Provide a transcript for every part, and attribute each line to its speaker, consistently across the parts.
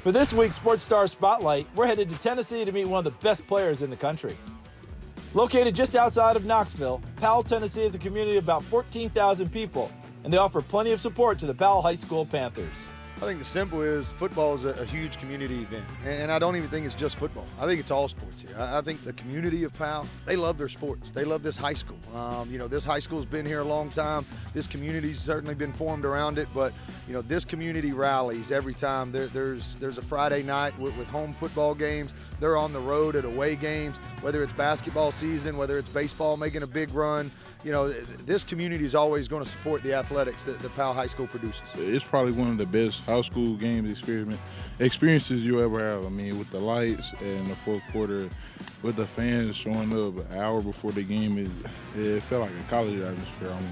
Speaker 1: For this week's Sports Star Spotlight, we're headed to Tennessee to meet one of the best players in the country. Located just outside of Knoxville, Powell, Tennessee is a community of about 14,000 people, and they offer plenty of support to the Powell High School Panthers.
Speaker 2: I think the simple is football is a huge community event, and I don't even think it's just football. I think it's all sports here. I think the community of Powell, they love their sports. They love this high school. This high school's been here a long time. This community's certainly been formed around it, but this community rallies every time there's a Friday night with home football games. They're on the road at away games, whether it's basketball season, whether it's baseball making a big run. This community is always going to support the athletics that Powell High School produces.
Speaker 3: It's probably one of the best high school games experiences you ever have. I mean, with the lights and the fourth quarter, with the fans showing up an hour before the game, it felt like a college atmosphere almost.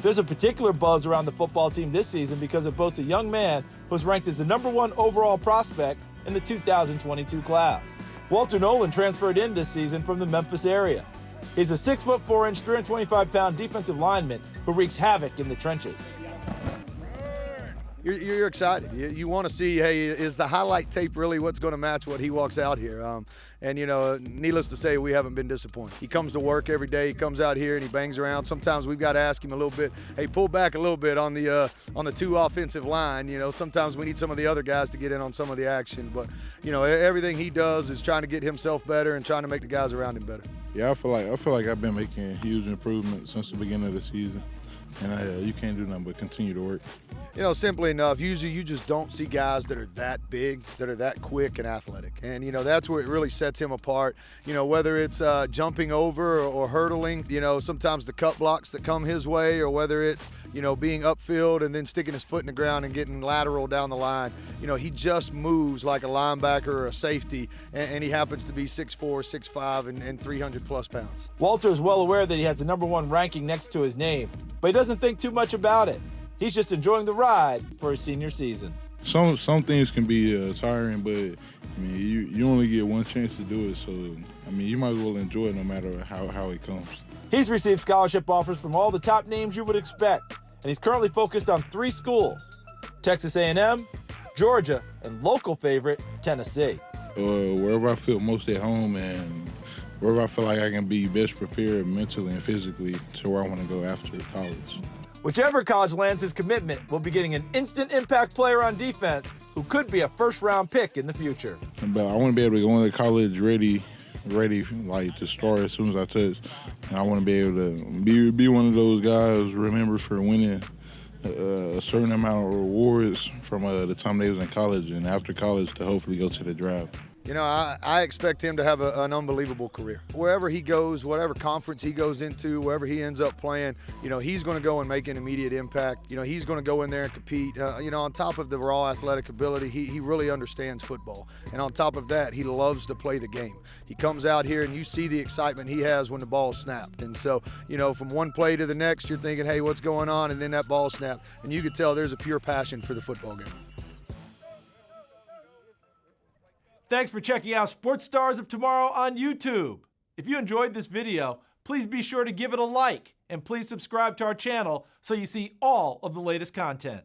Speaker 1: There's a particular buzz around the football team this season because it boasts a young man who was ranked as the #1 overall prospect in the 2022 class. Walter Nolen transferred in this season from the Memphis area. He's a 6'4", 325-pound defensive lineman who wreaks havoc in the trenches.
Speaker 2: You're excited. You want to see, hey, is the highlight tape really what's going to match what he walks out here? Needless to say, we haven't been disappointed. He comes to work every day. He comes out here and he bangs around. Sometimes we've got to ask him a little bit, hey, pull back a little bit on the two offensive line. Sometimes we need some of the other guys to get in on some of the action. But, everything he does is trying to get himself better and trying to make the guys around him better.
Speaker 3: Yeah, I feel like I've been making huge improvements since the beginning of the season. And you can't do nothing but continue to work.
Speaker 2: Simply enough, usually you just don't see guys that are that big, that are that quick and athletic. And, that's where it really sets him apart. Whether it's jumping over or hurdling, sometimes the cut blocks that come his way, or whether it's, being upfield and then sticking his foot in the ground and getting lateral down the line. He just moves like a linebacker or a safety, and he happens to be 6'4", 6'5", and 300-plus pounds.
Speaker 1: Walter is well aware that he has the #1 ranking next to his name, but he doesn't think too much about it. He's just enjoying the ride for his senior season.
Speaker 3: Some things can be tiring, but you only get one chance to do it, so you might as well enjoy it no matter how it comes.
Speaker 1: He's received scholarship offers from all the top names you would expect, and he's currently focused on 3 schools: Texas A&M, Georgia, and local favorite, Tennessee.
Speaker 3: Wherever I feel most at home and wherever I feel like I can be best prepared mentally and physically to where I want to go after college.
Speaker 1: Whichever college lands his commitment will be getting an instant impact player on defense who could be a first-round pick in the future.
Speaker 3: But I want to be able to go into college ready like to start as soon as I touch. And I want to be able to be one of those guys remembered for winning a certain amount of rewards from the time they was in college and after college to hopefully go to the draft.
Speaker 2: I expect him to have an unbelievable career. Wherever he goes, whatever conference he goes into, wherever he ends up playing, he's going to go and make an immediate impact. He's going to go in there and compete. On top of the raw athletic ability, he really understands football. And on top of that, he loves to play the game. He comes out here and you see the excitement he has when the ball's snapped. And so, from one play to the next, you're thinking, hey, what's going on? And then that ball snapped. And you could tell there's a pure passion for the football game.
Speaker 1: Thanks for checking out Sports Stars of Tomorrow on YouTube. If you enjoyed this video, please be sure to give it a like and please subscribe to our channel so you see all of the latest content.